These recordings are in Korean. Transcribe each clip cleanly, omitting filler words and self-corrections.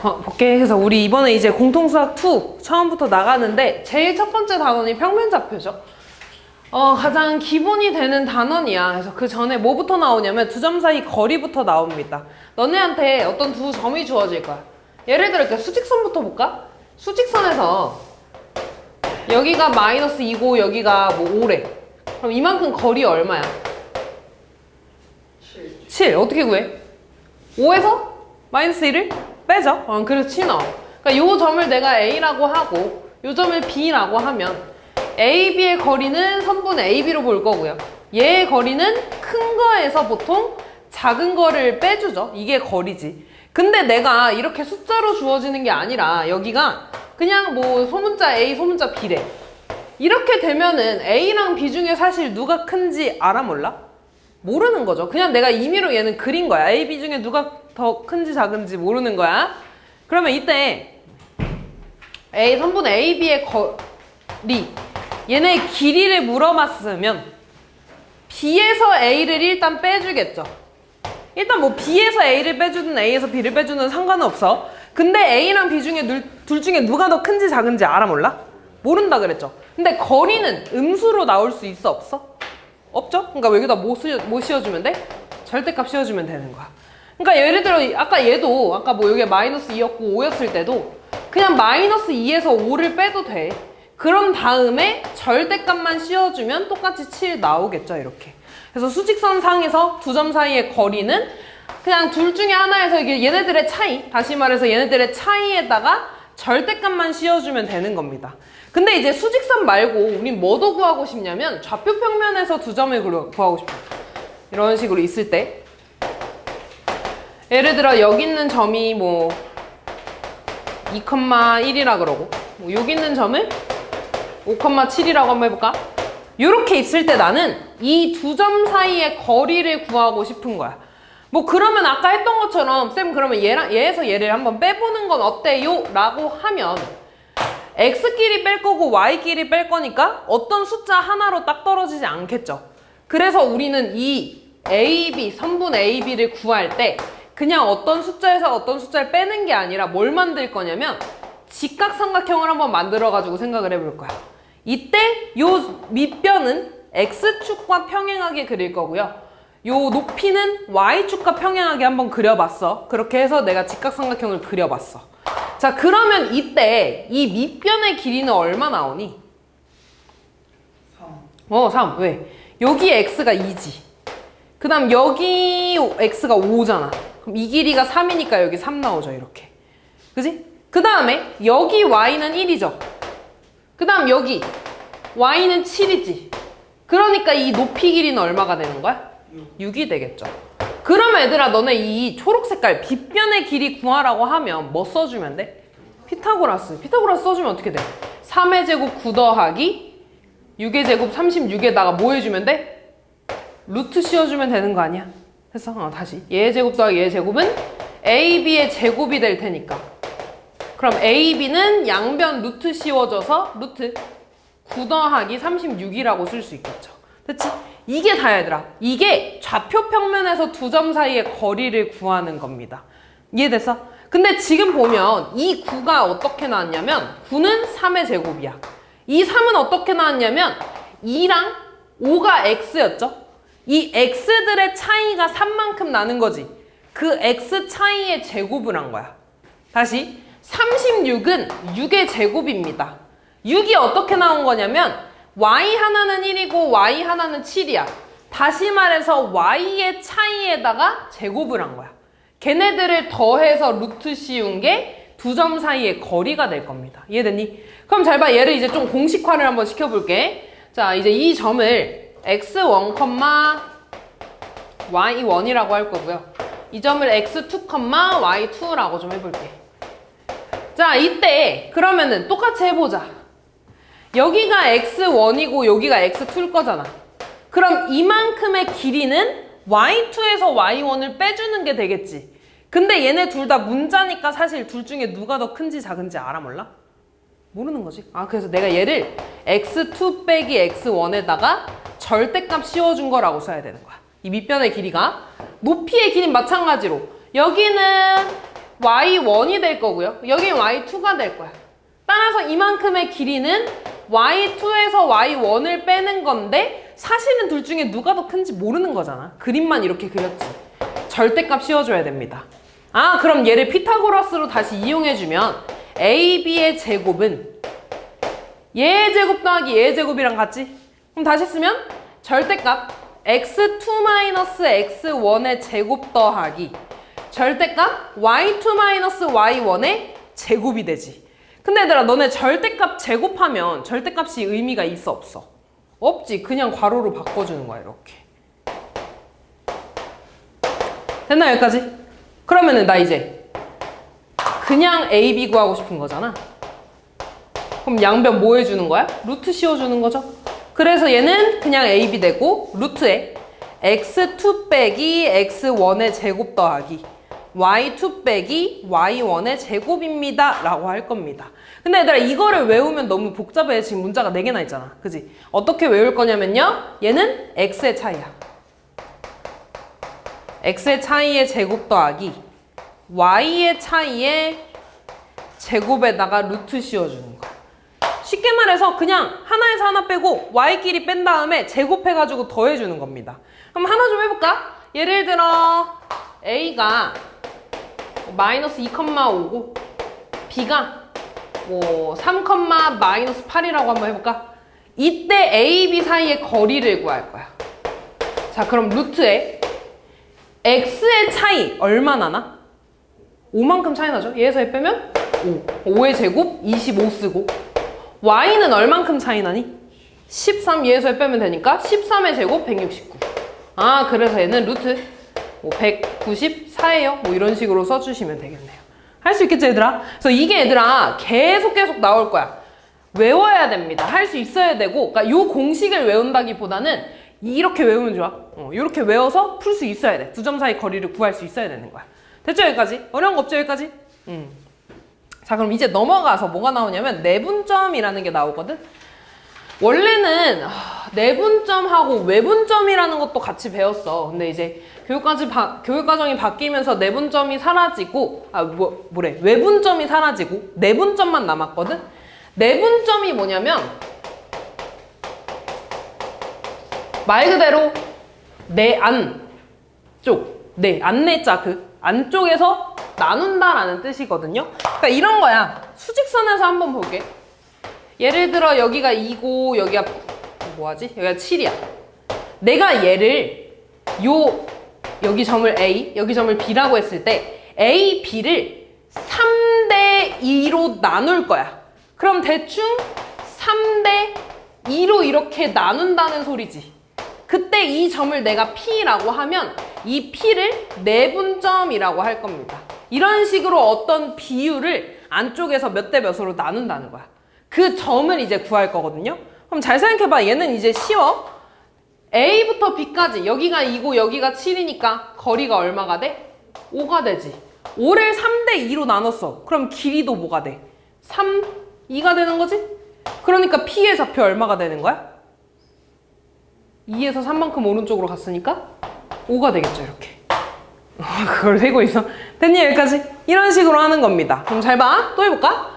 볼게. 그래서 우리 이번에 이제 공통수학 2 처음부터 나가는데 제일 첫 번째 단원이 평면좌표죠. 가장 기본이 되는 단원이야. 그래서 그 전에 뭐부터 나오냐면 두 점 사이 거리부터 나옵니다. 너네한테 어떤 두 점이 주어질 거야. 예를 들어 이렇게 수직선부터 볼까? 수직선에서 여기가 마이너스 2고 여기가 뭐 5래. 그럼 이만큼 거리 얼마야? 7. 어떻게 구해? 5에서 마이너스 1을 빼죠. 그래서 7 나와. 그러니까 요 점을 내가 A라고 하고 요 점을 B라고 하면 A, B의 거리는 선분 AB로 볼 거고요. 얘의 거리는 큰 거에서 보통 작은 거를 빼주죠. 이게 거리지. 근데 내가 이렇게 숫자로 주어지는 게 아니라 여기가 그냥 뭐 소문자 A, 소문자 B래. 이렇게 되면은 A랑 B 중에 사실 누가 큰지 알아 몰라? 모르는 거죠. 그냥 내가 임의로 얘는 그린 거야. A, B 중에 누가 더 큰지 작은지 모르는 거야. 그러면 이때 선분 A, B의 거리 얘네 길이를 물어봤으면 B에서 A를 일단 빼주겠죠. 일단 뭐 B에서 A를 빼주든 A에서 B를 빼주든 상관은 없어. 근데 A랑 B 중에 둘 중에 누가 더 큰지 작은지 알아 몰라? 모른다 그랬죠. 근데 거리는 음수로 나올 수 있어 없어? 없죠? 그러니까 여기다 뭐 씌워주면 돼? 절대값 씌워주면 되는 거야. 그러니까 예를 들어 아까 얘도 아까 뭐 여기가 마이너스 2였고 5였을 때도 그냥 마이너스 2에서 5를 빼도 돼. 그런 다음에 절대값만 씌워주면 똑같이 7 나오겠죠, 이렇게. 그래서 수직선 상에서 두 점 사이의 거리는 그냥 둘 중에 하나에서 이게 얘네들의 차이, 다시 말해서 얘네들의 차이에다가 절대값만 씌워주면 되는 겁니다. 근데 이제 수직선 말고 우린 뭐도 구하고 싶냐면 좌표 평면에서 두 점을 구하고 싶어. 이런 식으로 있을 때 예를 들어 여기 있는 점이 뭐 2,1이라 그러고 뭐 여기 있는 점을 5,7이라고 한번 해볼까? 이렇게 있을 때 나는 이 두 점 사이의 거리를 구하고 싶은 거야. 뭐 그러면 아까 했던 것처럼 쌤 그러면 얘에서 얘를 한번 빼보는 건 어때요? 라고 하면 x끼리 뺄 거고 y끼리 뺄 거니까 어떤 숫자 하나로 딱 떨어지지 않겠죠. 그래서 우리는 이 AB, 선분 AB를 구할 때 그냥 어떤 숫자에서 어떤 숫자를 빼는 게 아니라 뭘 만들 거냐면 직각삼각형을 한번 만들어가지고 생각을 해볼 거야. 이때 요 밑변은 x축과 평행하게 그릴 거고요. 요 높이는 y축과 평행하게 한번 그려봤어. 그렇게 해서 내가 직각삼각형을 그려봤어. 자, 그러면 이때 이 밑변의 길이는 얼마 나오니? 3. 3. 왜? 여기 x가 2지. 그 다음 여기 x가 5잖아. 그럼 이 길이가 3이니까 여기 3 나오죠, 이렇게. 그지? 그 다음에 여기 y는 1이죠. 그 다음 여기 y는 7이지. 그러니까 이 높이 길이는 얼마가 되는 거야? 6이 되겠죠. 그럼 얘들아 너네 이 초록 색깔 빗변의 길이 구하라고 하면 뭐 써주면 돼? 피타고라스 써주면 어떻게 돼? 3의 제곱 9 더하기 6의 제곱 36에다가 뭐 해주면 돼? 루트 씌워주면 되는 거 아니야? 됐어? 다시 얘의 제곱 더하기 얘의 제곱은 AB의 제곱이 될 테니까 그럼 AB는 양변 루트 씌워져서 루트 9 더하기 36이라고 쓸 수 있겠죠. 됐지? 이게 다야 얘들아. 이게 좌표 평면에서 두 점 사이의 거리를 구하는 겁니다. 이해됐어? 근데 지금 보면 이 9가 어떻게 나왔냐면 9는 3의 제곱이야. 이 3은 어떻게 나왔냐면 2랑 5가 x였죠? 이 x들의 차이가 3만큼 나는 거지. 그 x 차이의 제곱을 한 거야. 다시 36은 6의 제곱입니다. 6이 어떻게 나온 거냐면 y 하나는 1이고 y 하나는 7이야. 다시 말해서 y의 차이에다가 제곱을 한 거야. 걔네들을 더해서 루트 씌운 게 두 점 사이의 거리가 될 겁니다. 이해됐니? 그럼 잘 봐. 얘를 이제 좀 공식화를 한번 시켜볼게. 자, 이제 이 점을 x1, y1이라고 할 거고요. 이 점을 x2, y2라고 좀 해볼게. 자, 이때 그러면은 똑같이 해보자. 여기가 x1이고 여기가 x2일 거잖아. 그럼 이만큼의 길이는 y2에서 y1을 빼주는 게 되겠지. 근데 얘네 둘 다 문자니까 사실 둘 중에 누가 더 큰지 작은지 알아 몰라? 모르는 거지. 그래서 내가 얘를 x2 빼기 x1에다가 절대값 씌워준 거라고 써야 되는 거야. 이 밑변의 길이가 높이의 길이 마찬가지로 여기는 y1이 될 거고요. 여긴 y2가 될 거야. 따라서 이만큼의 길이는 y2에서 y1을 빼는 건데 사실은 둘 중에 누가 더 큰지 모르는 거잖아. 그림만 이렇게 그렸지. 절대값 씌워줘야 됩니다. 아, 그럼 얘를 피타고라스로 다시 이용해주면 AB의 제곱은 얘의 제곱 더하기 얘의 제곱이랑 같지? 그럼 다시 쓰면 절대값 x2-x1의 제곱 더하기 절대값 y2-y1의 제곱이 되지. 근데 얘들아, 너네 절대값 제곱하면 절대값이 의미가 있어 없어? 없지. 그냥 괄호로 바꿔주는 거야 이렇게. 됐나 여기까지? 그러면은 나 이제 그냥 AB 구하고 싶은 거잖아. 그럼 양변 뭐 해주는 거야? 루트 씌워주는 거죠. 그래서 얘는 그냥 AB 되고 루트에 x2 빼기 x1의 제곱 더하기 y2 빼기 y1의 제곱입니다 라고 할 겁니다. 근데 얘들아, 이거를 외우면 너무 복잡해. 지금 문자가 4개나 있잖아. 그지? 어떻게 외울 거냐면요, 얘는 x의 차이야. x의 차이의 제곱 더하기 y의 차이의 제곱에다가 루트 씌워주는 거야. 쉽게 말해서 그냥 하나에서 하나 빼고 y끼리 뺀 다음에 제곱해가지고 더해주는 겁니다. 그럼 하나 좀 해볼까? 예를 들어 a가 마이너스 2,5고 b가 뭐 3,-8이라고 한번 해볼까? 이때 a, b 사이의 거리를 구할 거야. 자, 그럼 루트에 x의 차이 얼마 나나? 5만큼 차이 나죠? 얘에서 얘 빼면 5. 5의 제곱 25 쓰고 y는 얼만큼 차이 나니? 13. 얘에서 얘 빼면 되니까 13의 제곱 169. 아, 그래서 얘는 루트 뭐 194예요. 뭐 이런 식으로 써주시면 되겠네요. 할 수 있겠지 얘들아? 그래서 이게 얘들아 계속 나올 거야. 외워야 됩니다. 할 수 있어야 되고, 그러니까 요 공식을 외운다기보다는 이렇게 외우면 좋아. 이렇게 외워서 풀 수 있어야 돼. 두 점 사이 거리를 구할 수 있어야 되는 거야. 됐죠 여기까지? 어려운 거 없죠 여기까지? 자, 그럼 이제 넘어가서 뭐가 나오냐면 내분점이라는 게 나오거든. 원래는 내분점하고 외분점이라는 것도 같이 배웠어. 근데 이제 교육과정이 바뀌면서 내분점이 사라지고 외분점이 사라지고 내분점만 남았거든. 내분점이 뭐냐면 말 그대로 내 안쪽, 안내자 그 안쪽에서 나눈다라는 뜻이거든요. 그러니까 이런 거야. 수직선에서 한번 볼게. 예를 들어 여기가 2고 여기가 뭐하지? 여기가 7이야. 내가 얘를 여기 점을 A, 여기 점을 B라고 했을 때 A, B를 3대 2로 나눌 거야. 그럼 대충 3대 2로 이렇게 나눈다는 소리지. 그때 이 점을 내가 P라고 하면 이 P를 내분점이라고 할 겁니다. 이런 식으로 어떤 비율을 안쪽에서 몇 대 몇으로 나눈다는 거야. 그 점을 이제 구할 거거든요. 그럼 잘 생각해봐. 얘는 이제 쉬워. A부터 B까지 여기가 2고 여기가 7이니까 거리가 얼마가 돼? 5가 되지. 5를 3대 2로 나눴어. 그럼 길이도 뭐가 돼? 3, 2가 되는 거지? 그러니까 P의 좌표 얼마가 되는 거야? 2에서 3만큼 오른쪽으로 갔으니까 5가 되겠죠 이렇게. 그걸 세고 있어. 됐니 여기까지? 이런 식으로 하는 겁니다. 그럼 잘 봐. 또 해볼까?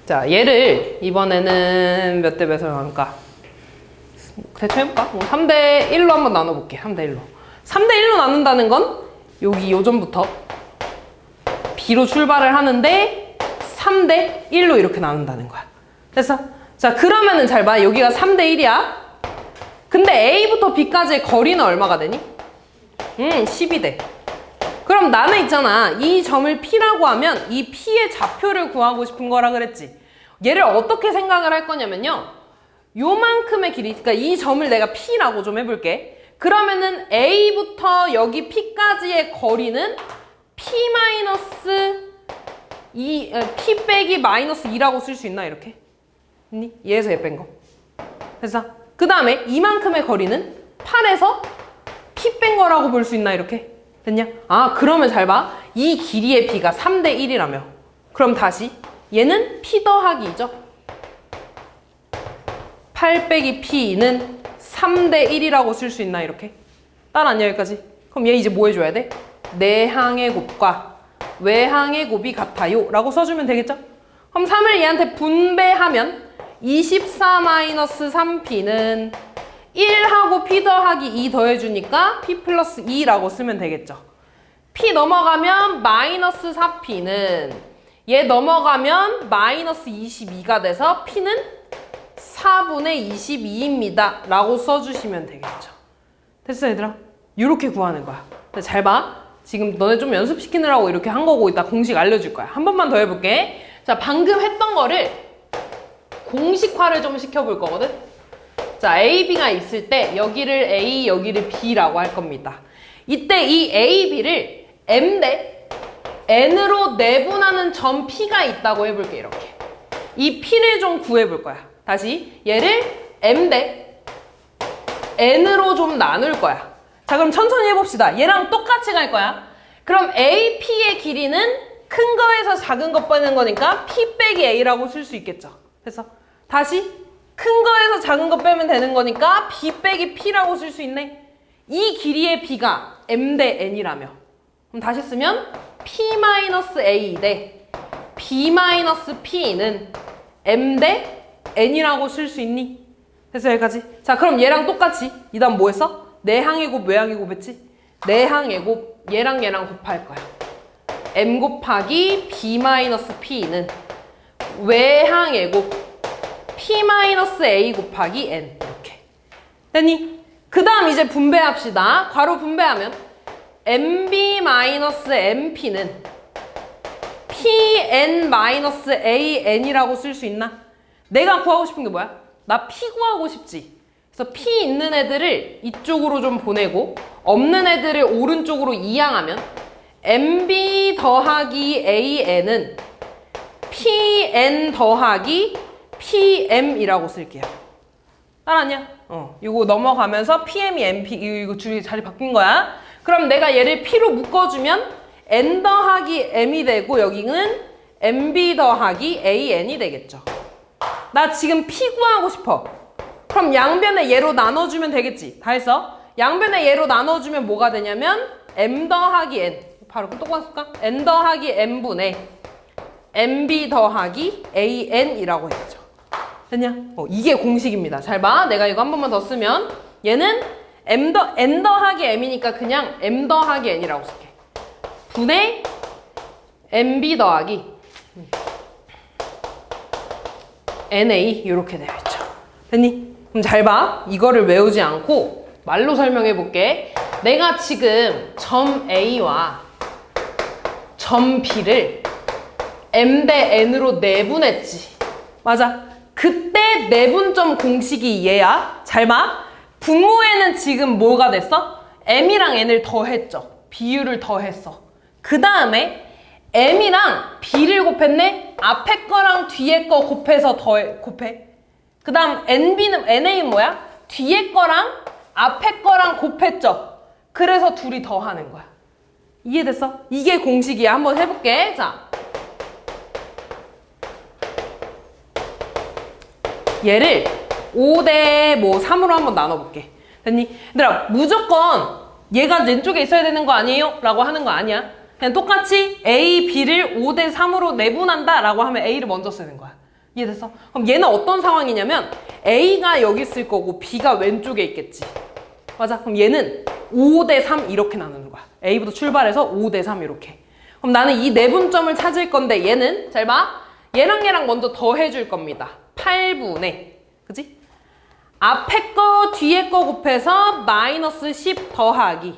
자, 얘를 이번에는 몇 대 몇으로 나눌까? 대충 해볼까? 3대 1로 한번 나눠볼게. 3대 1로. 3대 1로 나눈다는 건 여기 요점부터 B로 출발을 하는데 3대 1로 이렇게 나눈다는 거야. 됐어? 자, 그러면은 잘 봐. 여기가 3대 1이야. 근데 A부터 B까지의 거리는 얼마가 되니? 10이 돼. 그럼 나는 있잖아. 이 점을 P라고 하면 이 P의 좌표를 구하고 싶은 거라 그랬지. 얘를 어떻게 생각을 할 거냐면요. 요만큼의 길이, 그러니까 이 점을 내가 P라고 좀 해볼게. 그러면은 A부터 여기 P까지의 거리는 P 빼기 마이너스 2라고 쓸 수 있나 이렇게? 얘에서 얘 뺀 거. 됐어? 그 다음에 이만큼의 거리는 8에서 P 뺀 거라고 볼 수 있나 이렇게? 됐냐? 아, 그러면 잘 봐. 이 길이의 B가 3대 1이라며. 그럼 다시 얘는 P 더하기 2죠. 8 빼기 P는 3대 1이라고 쓸 수 있나 이렇게? 따라왔냐 여기까지? 그럼 얘 이제 뭐 해줘야 돼? 내항의 곱과 외항의 곱이 같아요 라고 써주면 되겠죠? 그럼 3을 얘한테 분배하면 24-3p는 1하고 p 더하기 2 더해주니까 p 플러스 2라고 쓰면 되겠죠. p 넘어가면 마이너스 4p는 얘 넘어가면 마이너스 22가 돼서 p는 4분의 22입니다 라고 써주시면 되겠죠. 됐어 얘들아? 이렇게 구하는 거야. 근데 잘 봐. 지금 너네 좀 연습시키느라고 이렇게 한 거고 이따 공식 알려줄 거야. 한 번만 더 해볼게. 자, 방금 했던 거를 공식화를 좀 시켜볼 거거든. 자, A, B가 있을 때 여기를 A, 여기를 B라고 할 겁니다. 이때 이 A, B를 M 대 N으로 내분하는 점 P가 있다고 해볼게. 이렇게. 이 P를 좀 구해볼 거야. 다시 얘를 M 대 N으로 좀 나눌 거야. 자, 그럼 천천히 해봅시다. 얘랑 똑같이 갈 거야. 그럼 A, P의 길이는 큰 거에서 작은 거 빼는 거니까 P 빼기 A라고 쓸 수 있겠죠. 됐어? 다시 큰 거에서 작은 거 빼면 되는 거니까 B 빼기 P라고 쓸 수 있네. 이 길이의 B가 M 대 N이라며. 그럼 다시 쓰면 P-A 대 B-P는 M 대 N이라고 쓸 수 있니? 됐어 여기까지. 자, 그럼 얘랑 똑같이 이 다음 뭐 했어? 내항의 곱, 외항의 곱 했지? 내항의 곱, 얘랑 얘랑 곱할 거야. M 곱하기 B-P는 외항의 곱 P-A 곱하기 N 이렇게 됐니? 그 다음 이제 분배합시다. 괄호 분배하면 MB-MP는 PN-AN이라고 쓸 수 있나? 내가 구하고 싶은 게 뭐야? 나 P 구하고 싶지. 그래서 P 있는 애들을 이쪽으로 좀 보내고 없는 애들을 오른쪽으로 이양하면 MB 더하기 AN은 PN 더하기 PM이라고 쓸게요. 따라하냐? 이거 넘어가면서 PM이 MP, 이거 줄이 자리 바뀐 거야. 그럼 내가 얘를 P로 묶어주면 N 더하기 M이 되고 여기는 MB 더하기 AN이 되겠죠. 나 지금 P 구하고 싶어. 그럼 양변에 얘로 나눠주면 되겠지. 다 했어? 양변에 얘로 나눠주면 뭐가 되냐면 M 더하기 N. 바로 똑같이 쓸까? N 더하기 N분의 MB 더하기 AN이라고 했죠. 됐냐? 이게 공식입니다. 잘 봐. 내가 이거 한 번만 더 쓰면 얘는 N 더하기 M이니까 그냥 M 더하기 N이라고 쓸게. 분의 MB 더하기 NA 이렇게 되어 있죠. 됐니? 그럼 잘 봐. 이거를 외우지 않고 말로 설명해 볼게. 내가 지금 점 A와 점 B를 M 대 N으로 내분했지. 맞아. 그때 내분점 공식이 얘야. 잘 봐. 분모에는 지금 뭐가 됐어? M이랑 N을 더했죠. 비율을 더했어. 그 다음에 M이랑 B를 곱했네? 앞에 거랑 뒤에 거 곱해서 곱해. 그 다음 NA는 뭐야? 뒤에 거랑 앞에 거랑 곱했죠. 그래서 둘이 더하는 거야. 이해됐어? 이게 공식이야. 한번 해볼게. 자, 얘를 5대 3으로 한번 나눠볼게. 됐니? 얘들아, 무조건 얘가 왼쪽에 있어야 되는 거 아니에요? 라고 하는 거 아니야. 그냥 똑같이 A, B를 5대 3으로 내분한다 라고 하면 A를 먼저 쓰는 거야. 이해됐어? 그럼 얘는 어떤 상황이냐면 A가 여기 있을 거고 B가 왼쪽에 있겠지. 맞아? 그럼 얘는 5대 3 이렇게 나누는 거야. A부터 출발해서 5대 3 이렇게. 그럼 나는 이 내분점을 찾을 건데 얘는 잘 봐. 얘랑 얘랑 먼저 더해줄 겁니다. 8분의 그치? 앞에 거 뒤에 거 곱해서 마이너스 10 더하기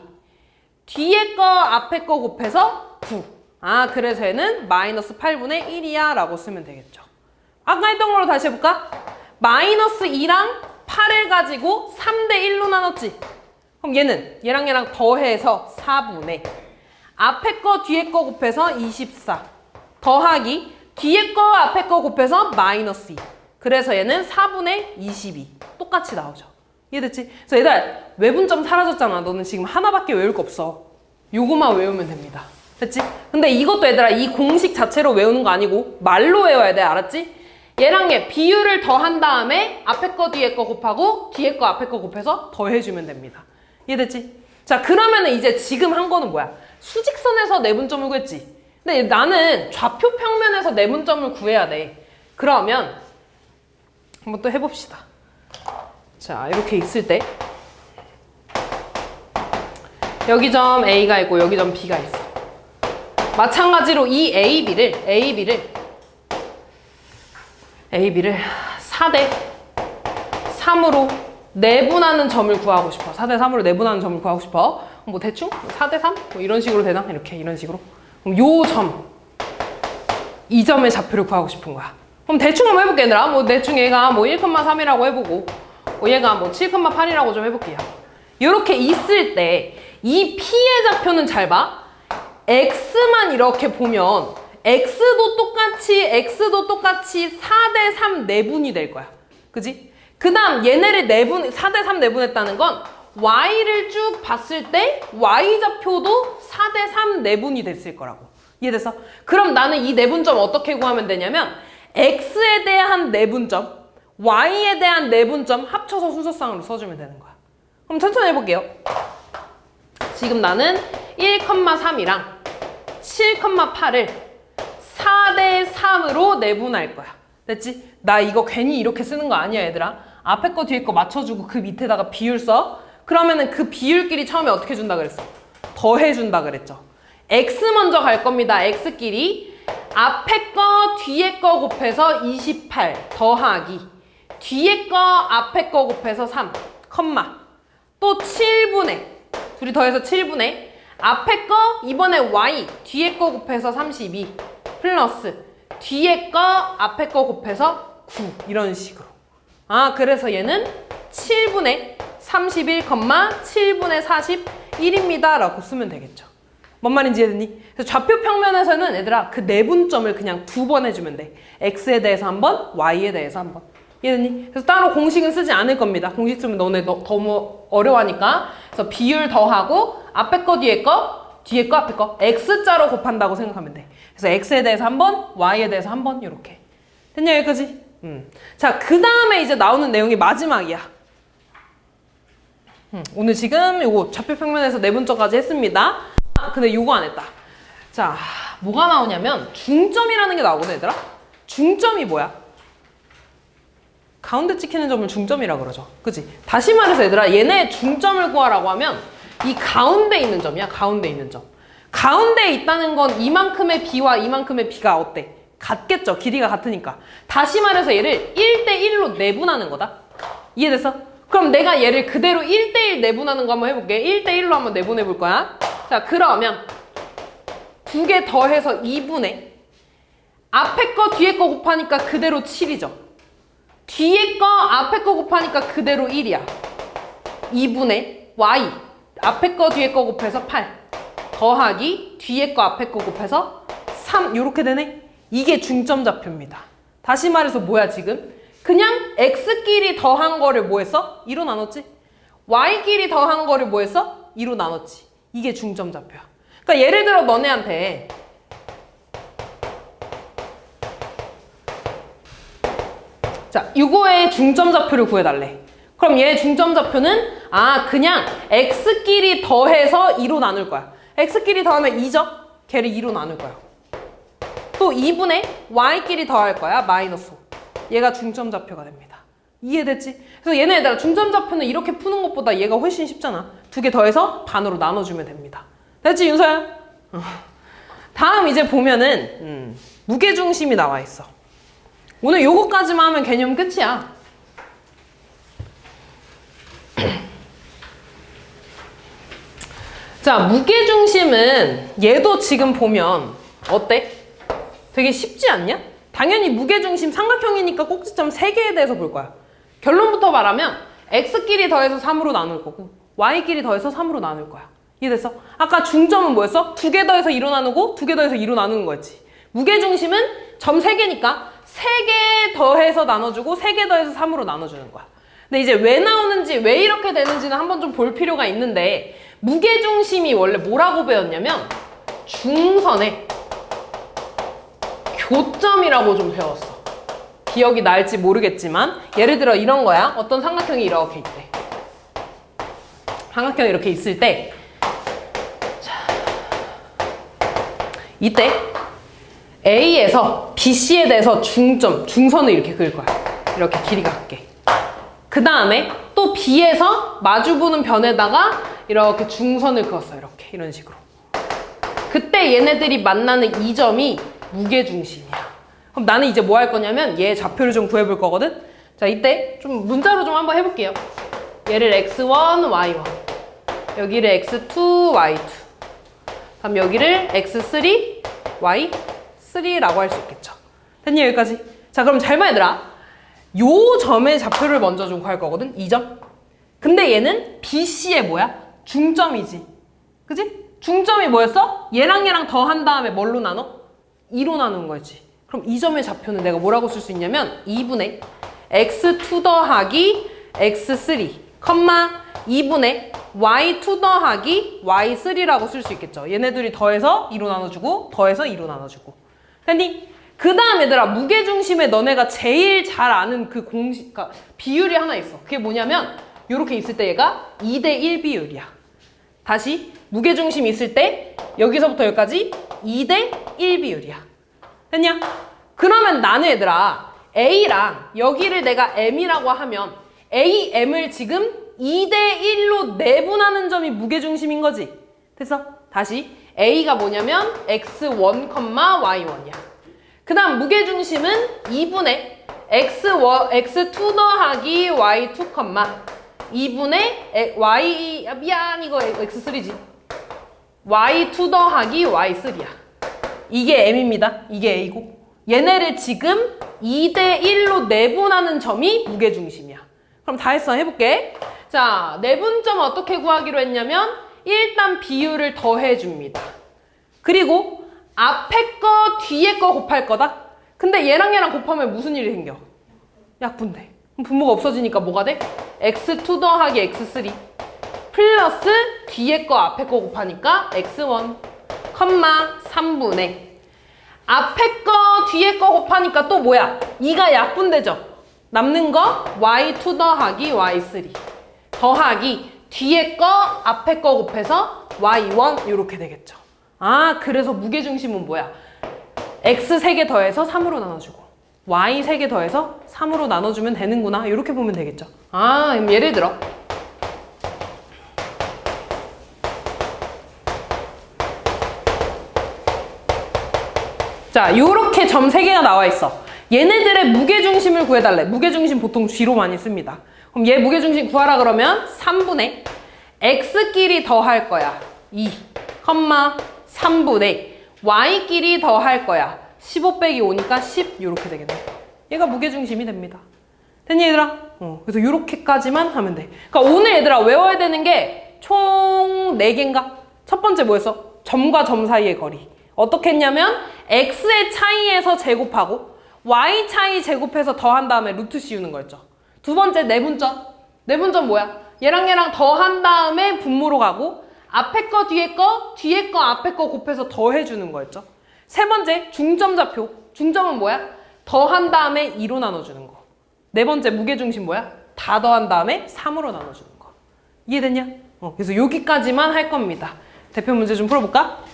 뒤에 거 앞에 거 곱해서 9. 아, 그래서 얘는 마이너스 8분의 1이야 라고 쓰면 되겠죠. 아까 했던 걸로 다시 해볼까? 마이너스 2랑 8을 가지고 3대 1로 나눴지. 그럼 얘는 얘랑 얘랑 더해서 4분의 앞에 거 뒤에 거 곱해서 24 더하기 뒤에 거 앞에 거 곱해서 마이너스 2. 그래서 얘는 4분의 22. 똑같이 나오죠. 이해됐지? 그래서 얘들 외분점 사라졌잖아. 너는 지금 하나밖에 외울 거 없어. 요거만 외우면 됩니다. 됐지? 근데 이것도 얘들아 이 공식 자체로 외우는 거 아니고 말로 외워야 돼. 알았지? 얘랑 얘 비율을 더한 다음에 앞에 거 뒤에 거 곱하고 뒤에 거 앞에 거 곱해서 더해주면 됩니다. 이해됐지? 자, 그러면은 이제 지금 한 거는 뭐야? 수직선에서 내분점을 구했지. 근데 나는 좌표 평면에서 내분점을 구해야 돼. 그러면 한번 또 해봅시다. 자, 이렇게 있을 때 여기 점 A가 있고 여기 점 B가 있어. 마찬가지로 이 AB를 4대 3으로 내분하는 점을 구하고 싶어. 4대 3으로 내분하는 점을 구하고 싶어. 뭐 대충 4대 3? 뭐 이런 식으로 되나? 이렇게 이런 식으로. 그럼 요 점, 이 점의 좌표를 구하고 싶은 거야. 그럼 대충 한번 해볼게, 얘들아. 뭐 대충 얘가 뭐 1,3이라고 해보고 뭐 얘가 뭐 7,8이라고 좀 해볼게요. 이렇게 있을 때 이 P의 좌표는 잘 봐. X만 이렇게 보면 X도 똑같이 4대 3 내분이 될 거야. 그지? 그 다음 얘네를 4대 3 내분했다는 건 Y를 쭉 봤을 때 Y 좌표도 4대 3 내분이 됐을 거라고. 이해됐어? 그럼 나는 이 내분점 어떻게 구하면 되냐면 X에 대한 내분점, Y에 대한 내분점 합쳐서 순서상으로 써주면 되는 거야. 그럼 천천히 해볼게요. 지금 나는 1,3이랑 7,8을 4대 3으로 내분할 거야. 됐지? 나 이거 괜히 이렇게 쓰는 거 아니야, 얘들아. 앞에 거 뒤에 거 맞춰주고 그 밑에다가 비율 써. 그러면은 그 비율끼리 처음에 어떻게 준다 그랬어? 더해준다 그랬죠. X 먼저 갈 겁니다. X끼리 앞에 거 뒤에 거 곱해서 28 더하기 뒤에 거 앞에 거 곱해서 3 컴마 또 7분의 둘이 더해서 7분의 앞에 거 이번에 Y 뒤에 거 곱해서 32 플러스 뒤에 거 앞에 거 곱해서 9 이런 식으로. 아, 그래서 얘는 7분의 31, 7분의 41입니다 라고 쓰면 되겠죠. 뭔 말인지 이해됐니? 그래서 좌표 평면에서는 얘들아 그 내분점을 그냥 2번 해주면 돼. X에 대해서 한 번, Y에 대해서 한 번. 이해됐니? 그래서 따로 공식은 쓰지 않을 겁니다. 공식 쓰면 너네 너무 어려워하니까. 그래서 비율 더하고 앞에 거 뒤에 거 뒤에 거 앞에 거 X자로 곱한다고 생각하면 돼. 그래서 X에 대해서 한 번, Y에 대해서 한 번 이렇게. 됐냐 여기까지? 자, 그 다음에 이제 나오는 내용이 마지막이야. 오늘 지금 요거 좌표 평면에서 내분점까지 했습니다. 아, 근데 요거 안 했다. 자, 뭐가 나오냐면 중점이라는 게 나오거든, 얘들아. 중점이 뭐야? 가운데 찍히는 점을 중점이라 그러죠. 그치? 다시 말해서 얘들아, 얘네 중점을 구하라고 하면 이 가운데 있는 점이야, 가운데 있는 점. 가운데에 있다는 건 이만큼의 B와 이만큼의 B가 어때? 같겠죠? 길이가 같으니까. 다시 말해서 얘를 1대1로 내분하는 거다. 이해됐어? 그럼 내가 얘를 그대로 1대1 내분하는 거 한번 해볼게. 1대1로 한번 내분해 볼 거야. 자, 그러면 두 개 더해서 2분의 앞에 거 뒤에 거 곱하니까 그대로 7이죠. 뒤에 거 앞에 거 곱하니까 그대로 1이야. 2분의 Y 앞에 거 뒤에 거 곱해서 8 더하기 뒤에 거 앞에 거 곱해서 3 이렇게 되네. 이게 중점 좌표입니다. 다시 말해서 뭐야 지금? 그냥 X끼리 더한 거를 뭐 했어? 2로 나눴지? Y끼리 더한 거를 뭐 했어? 2로 나눴지. 이게 중점 좌표야. 그러니까 예를 들어 너네한테 자, 이거의 중점 좌표를 구해달래. 그럼 얘의 중점 좌표는 그냥 X끼리 더해서 2로 나눌 거야. X끼리 더하면 2죠? 걔를 2로 나눌 거야. 또 2분의 Y끼리 더할 거야. 마이너스 5. 얘가 중점 좌표가 됩니다. 이해됐지? 그래서 얘네들아 중점 좌표는 이렇게 푸는 것보다 얘가 훨씬 쉽잖아. 두 개 더해서 반으로 나눠주면 됩니다. 됐지, 윤서야? 다음 이제 보면은 무게중심이 나와 있어. 오늘 요거까지만 하면 개념 끝이야. 자, 무게중심은 얘도 지금 보면 어때? 되게 쉽지 않냐? 당연히 무게중심 삼각형이니까 꼭지점 3개에 대해서 볼 거야. 결론부터 말하면 X끼리 더해서 3으로 나눌 거고 Y끼리 더해서 3으로 나눌 거야. 이해됐어? 아까 중점은 뭐였어? 2개 더해서 2로 나누고 2개 더해서 2로 나누는 거였지. 무게중심은 점 3개니까 3개 더해서 나눠주고 3개 더해서 3으로 나눠주는 거야. 근데 이제 왜 나오는지, 왜 이렇게 되는지는 한번 좀 볼 필요가 있는데 무게중심이 원래 뭐라고 배웠냐면 중선의 교점이라고 좀 배웠어. 기억이 날지 모르겠지만 예를 들어 이런 거야. 어떤 삼각형이 이렇게 있대. 삼각형이 이렇게 있을 때 자, 이때 A에서 BC에 대해서 중선을 이렇게 그을 거야. 이렇게 길이가 같게. 그 다음에 또 B에서 마주보는 변에다가 이렇게 중선을 그었어. 이렇게 이런 식으로. 그때 얘네들이 만나는 이 점이 무게중심이야. 그럼 나는 이제 뭐 할 거냐면 얘 좌표를 좀 구해볼 거거든. 자, 이때 좀 문자로 좀 한번 해볼게요. 얘를 x1, y1 여기를 x2, y2 다음 여기를 x3, y3라고 할 수 있겠죠. 됐니 여기까지? 자, 그럼 잘 봐 얘들아. 요 점의 좌표를 먼저 좀 구할 거거든. 이 점. 근데 얘는 BC의 뭐야? 중점이지. 그지? 중점이 뭐였어? 얘랑 얘랑 더한 다음에 뭘로 나눠? 2로 나누는 거지. 그럼 이 점의 좌표는 내가 뭐라고 쓸 수 있냐면 2분의 x2 더하기 x3, 2분의 y2 더하기 y3라고 쓸 수 있겠죠. 얘네들이 더해서 2로 나눠주고 더해서 2로 나눠주고. 됐니? 그 다음 얘들아 무게중심에 너네가 제일 잘 아는 그 그러니까 비율이 하나 있어. 그게 뭐냐면 이렇게 있을 때 얘가 2대1 비율이야. 다시 무게중심이 있을 때 여기서부터 여기까지 2대1 비율이야. 됐냐? 그러면 나는 얘들아 A랑 여기를 내가 M이라고 하면 A, M을 지금 2대1로 내분하는 점이 무게중심인 거지. 됐어? 다시 A가 뭐냐면 x1, y1이야. 그 다음 무게중심은 2분의 x2 더하기 y2, 2분의 y, 미안 이거 x3지. y2 더하기 y3야. 이게 M입니다. 이게 A고. 얘네를 지금 2대1로 내분하는 점이 무게중심이야. 그럼 다 했어. 해볼게. 자, 내분점 어떻게 구하기로 했냐면 일단 비율을 더해줍니다. 그리고 앞에 거 뒤에 거 곱할 거다. 근데 얘랑 얘랑 곱하면 무슨 일이 생겨? 약분돼. 그럼 분모가 없어지니까 뭐가 돼? x2 더하기 x3 플러스 뒤에 거 앞에 거 곱하니까 x1, 3분의 앞에 거 뒤에 거 곱하니까 또 뭐야? 2가 약분되죠? 남는 거 y2 더하기 y3 더하기 뒤에 거 앞에 거 곱해서 y1 이렇게 되겠죠. 아, 그래서 무게중심은 뭐야? x 3개 더해서 3으로 나눠주고 y 3개 더해서 3으로 나눠주면 되는구나. 이렇게 보면 되겠죠. 아, 그럼 예를 들어 자, 요렇게 점 3개가 나와 있어. 얘네들의 무게중심을 구해달래. 무게중심 보통 G로 많이 씁니다. 그럼 얘 무게중심 구하라 그러면 3분의 X끼리 더할 거야. 2, 3분의 Y끼리 더할 거야. 15 빼기 5니까 10 이렇게 되겠네. 얘가 무게중심이 됩니다. 됐니 얘들아? 그래서 요렇게까지만 하면 돼. 그러니까 오늘 얘들아 외워야 되는 게 총 4개인가? 첫 번째 뭐였어? 점과 점 사이의 거리. 어떻게 했냐면 x의 차이에서 제곱하고 y 차이 제곱해서 더한 다음에 루트 씌우는 거였죠. 두 번째 내분점. 내분점 뭐야? 얘랑 얘랑 더한 다음에 분모로 가고 앞에 거 뒤에 거 앞에 거 곱해서 더해주는 거였죠. 세 번째 중점좌표. 중점은 뭐야? 더한 다음에 2로 나눠주는 거. 네 번째 무게중심 뭐야? 다 더한 다음에 3으로 나눠주는 거. 이해됐냐? 그래서 여기까지만 할 겁니다. 대표 문제 좀 풀어볼까?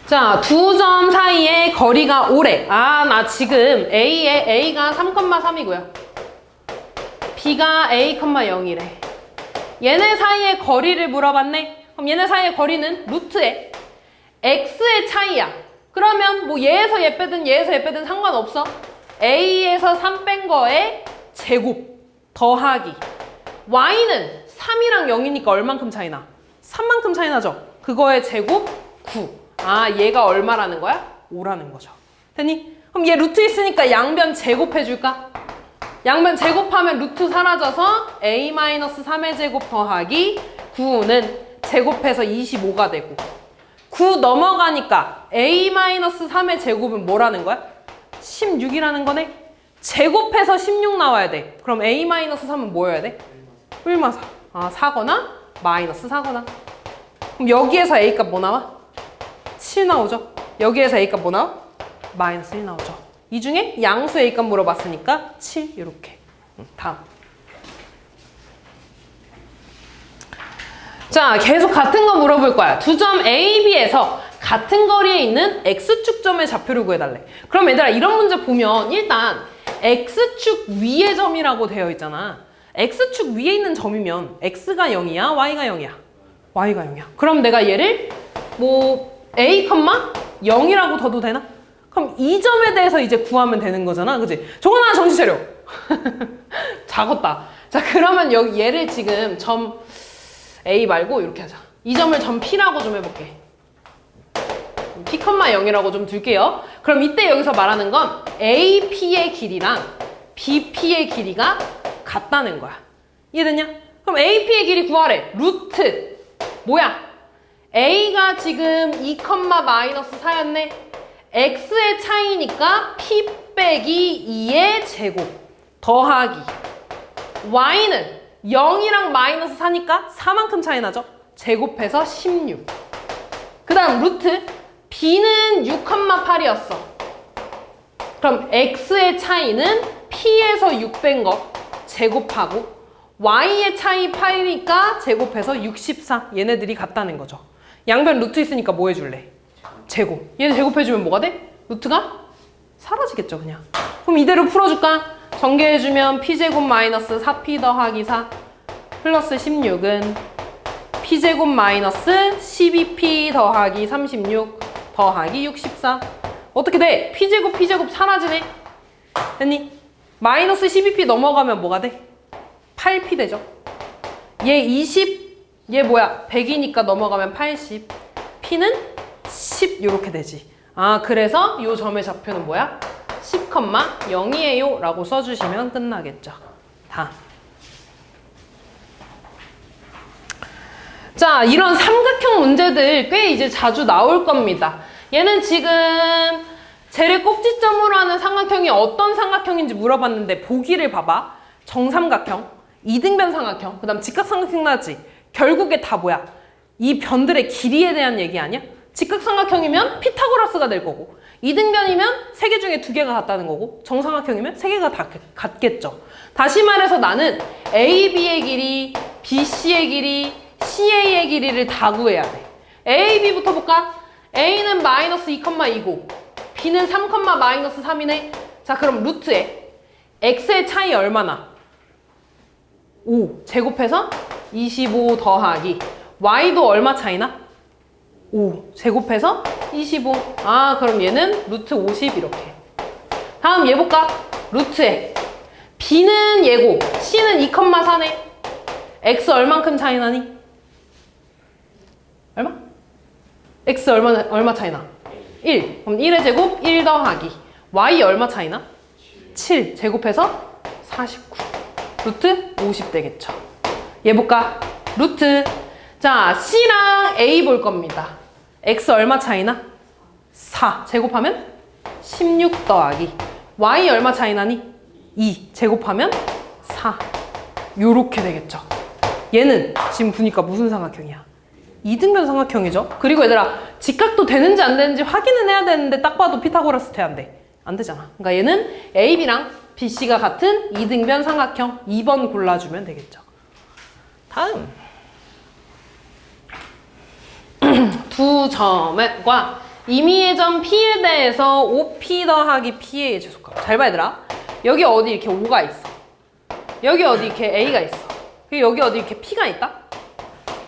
자, 두 점 사이의 거리가 5래. 아, 나 지금 A가 3,3이고요. B가 A, 0이래. 얘네 사이의 거리를 물어봤네. 그럼 얘네 사이의 거리는 루트에 X의 차이야. 그러면 뭐 얘에서 얘 빼든 얘에서 얘 빼든 상관없어. A에서 3 뺀 거에 제곱 더하기 Y는 3이랑 0이니까 얼만큼 차이나? 3만큼 차이 나죠? 그거의 제곱 9. 아, 얘가 얼마라는 거야? 5라는 거죠. 됐니? 그럼 얘 루트 있으니까 양변 제곱해줄까? 양변 제곱하면 루트 사라져서 a-3의 제곱 더하기 9는 제곱해서 25가 되고 9 넘어가니까 a-3의 제곱은 뭐라는 거야? 16이라는 거네? 제곱해서 16 나와야 돼. 그럼 a-3은 뭐여야 돼? 1-4. 아, 4거나 마이너스 4거나. 그럼 여기에서 A값 뭐 나와? 7 나오죠? 여기에서 A값 뭐 나와? 마이너스 1 나오죠? 이 중에 양수 A값 물어봤으니까 7 이렇게. 다음. 자, 계속 같은 거 물어볼 거야. 두 점 A, B에서 같은 거리에 있는 X축점의 좌표를 구해달래. 그럼 얘들아 이런 문제 보면 일단 X축 위의 점이라고 되어 있잖아. X축 위에 있는 점이면 X가 0이야? Y가 0이야? Y가 0이야. 그럼 내가 얘를 뭐 A, 0이라고 둬도 되나? 그럼 이 점에 대해서 이제 구하면 되는 거잖아. 그치? 정원아 정신 차려. 작았다. 자, 그러면 여기 얘를 지금 점 A 말고 이렇게 하자. 이 점을 점 P라고 좀 해볼게. P, 0이라고 좀 둘게요. 그럼 이때 여기서 말하는 건 AP의 길이랑 BP의 길이가 같다는 거야. 이해됐냐? 그럼 AP의 길이 구하래. 루트. 뭐야? A가 지금 2,-4였네. X의 차이니까 P 빼기 2의 제곱 더하기 Y는 0이랑 마이너스 4니까 4만큼 차이 나죠? 제곱해서 16. 그 다음 루트 B는 6,8이었어. 그럼 X의 차이는 P에서 6 뺀 거 제곱하고 Y의 차이 8이니까 제곱해서 64. 얘네들이 같다는 거죠. 양변 루트 있으니까 뭐 해줄래? 제곱. 얘는 제곱해주면 뭐가 돼? 루트가 사라지겠죠 그냥. 그럼 이대로 풀어줄까? 전개해주면 P제곱 마이너스 4P 더하기 4 플러스 16은 P제곱 마이너스 12P 더하기 36 더하기 64. 어떻게 돼? P제곱 사라지네. 됐니? 마이너스 12P 넘어가면 뭐가 돼? 8P 되죠. 얘 20, 얘 뭐야? 100이니까 넘어가면 80. P는 10 이렇게 되지. 아, 그래서 이 점의 좌표는 뭐야? 10,0이에요 라고 써주시면 끝나겠죠. 다음. 자, 이런 삼각형 문제들 꽤 이제 자주 나올 겁니다. 얘는 지금 쟤를 꼭지점으로 하는 삼각형이 어떤 삼각형인지 물어봤는데 보기를 봐봐. 정삼각형, 이등변 삼각형, 그 다음 직각삼각형 나지? 결국에 다 뭐야? 이 변들의 길이에 대한 얘기 아니야? 직각삼각형이면 피타고라스가 될 거고, 이등변이면 세 개 중에 두 개가 같다는 거고, 정삼각형이면 세 개가 다 같겠죠. 다시 말해서 나는 AB의 길이, BC의 길이, CA의 길이를 다 구해야 돼. AB부터 볼까? A는 마이너스 2,2고 B는 3,-3이네. 자, 그럼 루트에 X의 차이 얼마나? 5 제곱해서 25 더하기 Y도 얼마 차이나? 5 제곱해서 25. 아, 그럼 얘는 루트 50 이렇게. 다음 얘 볼까? 루트에 B는 얘고 C는 2,4네. X 얼만큼 차이 나니? 얼마? X 얼마 차이 나? 1. 그럼 1의 제곱 1 더하기 Y 얼마 차이 나? 7 제곱해서 49. 루트 50 되겠죠. 얘 볼까? 루트. 자, C랑 A 볼 겁니다. X 얼마 차이나? 4 제곱하면 16 더하기 Y 얼마 차이 나니? 2 제곱하면 4. 요렇게 되겠죠. 얘는 지금 보니까 무슨 삼각형이야? 이등변 삼각형이죠. 그리고 얘들아, 직각도 되는지 안 되는지 확인은 해야 되는데 딱 봐도 피타고라스 돼, 안 돼? 안 되잖아. 그러니까 얘는 AB랑 BC가 같은 이등변 삼각형 2번 골라주면 되겠죠. 다음. 두 점과 임의의 점 P에 대해서 5P 더하기 P의 제속값. 잘 봐, 얘들아. 여기 어디 이렇게 5가 있어. 여기 어디 이렇게 A가 있어. 그리고 여기 어디 이렇게 P가 있다?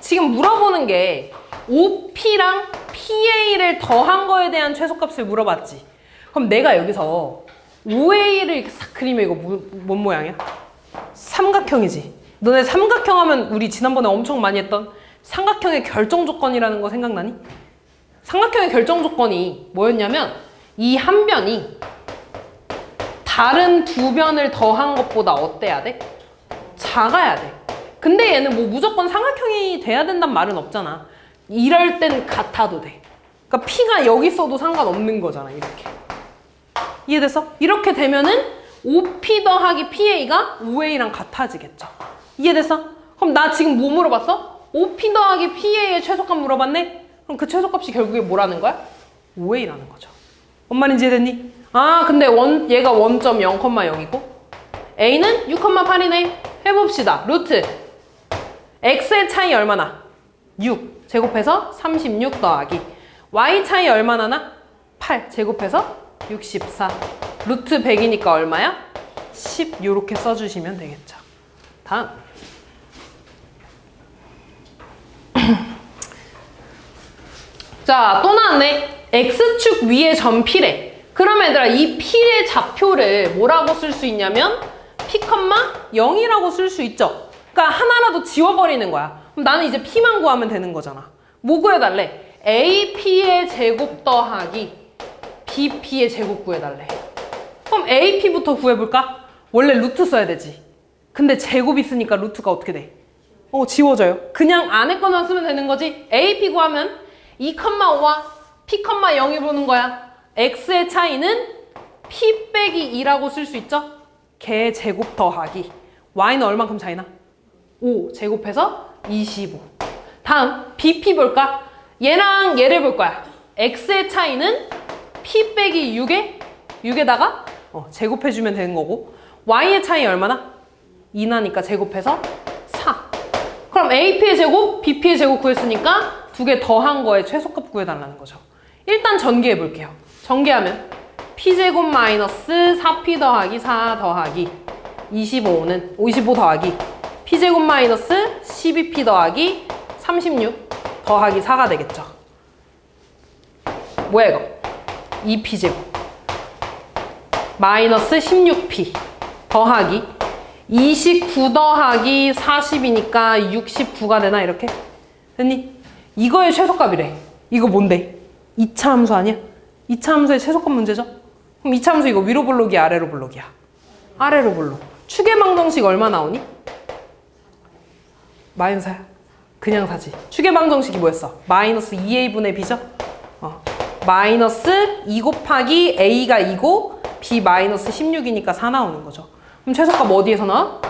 지금 물어보는 게 5P랑 PA를 더한 거에 대한 최소값을 물어봤지. 그럼 내가 여기서 5A를 이렇게 싹 그리면 이거 뭔 모양이야? 삼각형이지. 너네 삼각형 하면 우리 지난번에 엄청 많이 했던 삼각형의 결정 조건이라는 거 생각나니? 삼각형의 결정 조건이 뭐였냐면 이 한 변이 다른 두 변을 더한 것보다 어때야 돼? 작아야 돼. 근데 얘는 뭐 무조건 삼각형이 돼야 된다는 말은 없잖아. 이럴 땐 같아도 돼. 그러니까 P가 여기 있어도 상관없는 거잖아, 이렇게. 이해됐어? 이렇게 되면은 5P 더하기 PA가 5A랑 같아지겠죠. 이해됐어? 그럼 나 지금 뭐 물어봤어? OP 더하기 PA의 최소값 물어봤네? 그럼 그 최소값이 결국에 뭐라는 거야? 5A라는 거죠. 뭔 말인지 이해됐니? 아, 근데 얘가 원점 0,0이고 A는 6,8이네. 해봅시다. 루트 X의 차이 얼마나? 6 제곱해서 36 더하기 Y 차이 얼마나 나? 8 제곱해서 64 루트 100이니까 얼마야? 10 요렇게 써주시면 되겠죠. 다음 자, 또 나왔네. X축 위에 점 P래. 그럼 얘들아 이 P의 좌표를 뭐라고 쓸 수 있냐면 P, 0이라고 쓸 수 있죠. 그러니까 하나라도 지워버리는 거야. 그럼 나는 이제 P만 구하면 되는 거잖아. 뭐 구해달래? AP의 제곱 더하기 BP의 제곱 구해달래. 그럼 AP부터 구해볼까? 원래 루트 써야 되지. 근데 제곱 있으니까 루트가 어떻게 돼? 지워져요. 그냥 안에 거만 쓰면 되는 거지. AP 구하면 2,5와 P, 0이 보는 거야. X의 차이는 P 빼기 2라고 쓸 수 있죠? 걔 제곱 더하기 Y는 얼만큼 차이나? 5 제곱해서 25. 다음 BP 볼까? 얘랑 얘를 볼 거야. X의 차이는 P 빼기 6에다가 제곱해주면 되는 거고 Y의 차이 얼마나? 2 나니까 제곱해서 4. 그럼 AP의 제곱, BP의 제곱 구했으니까 두 개 더한 거에 최소값 구해달라는 거죠. 일단 전개해 볼게요. 전개하면 P제곱 마이너스 4P 더하기 4 더하기 25는 55 더하기 P제곱 마이너스 12P 더하기 36 더하기 4가 되겠죠. 뭐야 이거? 2P제곱 마이너스 16P 더하기 29 더하기 40이니까 69가 되나 이렇게? 됐니? 이거의 최소값이래. 이거 뭔데? 2차 함수 아니야? 2차 함수의 최소값 문제죠? 그럼 2차 함수 이거 위로 볼록이야 아래로 볼록이야? 아래로 볼록. 축의 방정식 얼마 나오니? 마이너스 4야? 그냥 4지. 축의 방정식이 뭐였어? 마이너스 2a분의 b죠? 마이너스 2 곱하기 a가 2고 b 마이너스 16이니까 4 나오는 거죠. 그럼 최소값 어디에서 나와?